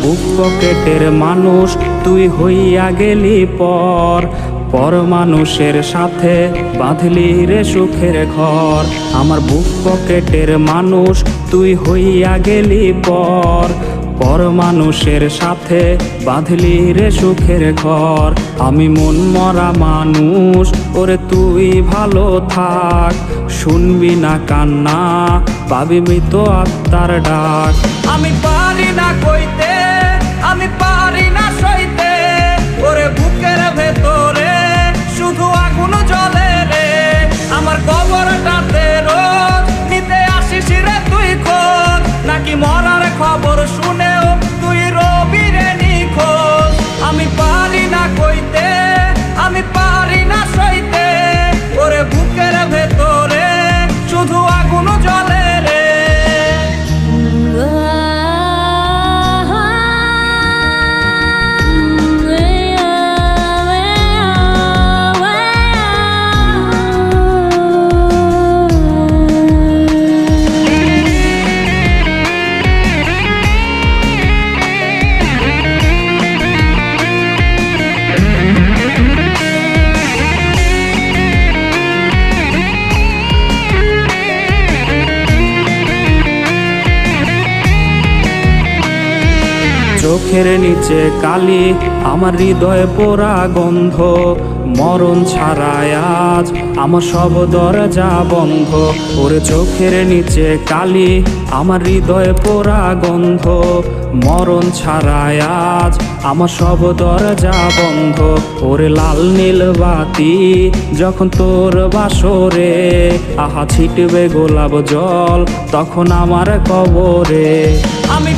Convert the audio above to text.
বুক পকেটের মানুষ তুই হইয়া গেলি পর মানুষের সাথে বাঁধলি রে সুখের ঘর। আমার বুক পকেটের মানুষ তুই হইয়া গেলি পর মানুষের সাথে বাঁধলি রে সুখের ঘর। আমি মন মরা মানুষ, ওরে তুই ভালো থাক, শুনবি না কান্না, পাবি মৃত আত্মার ডাক। আমি পারি না কইতে, আমি পারি না সইতে, ওরে বুকের ভেতরে শুধু আগুন জ্বলে রে। আমার কবরটাতে রোজ নিতে আসিস রে তুই খোঁজ, নাকি মরার খবর শুনেও তুই রবি রে নিখোঁজ। আমি পারি না কইতে, আমি পারি না সইতে, ওরে বুকের ভেতরে শুধু আগুন জ্বলে রে। চোখের নিচে কালি, আমার হৃদয়ে পোড়া গন্ধ, মরণ ছাড়ায় আজ আমার সব দরজা বন্ধ। ওরে চোখের নিচে কালি, আমার হৃদয়ে পোড়া গন্ধ, মরণ ছাড়ায় আজ আমার সব দরজা বন্ধ। ওরে লাল নীল বাতি যখন তোর বাসরে, আহা ছিটবে গোলাপ জল তখন আমার কবরে। আমি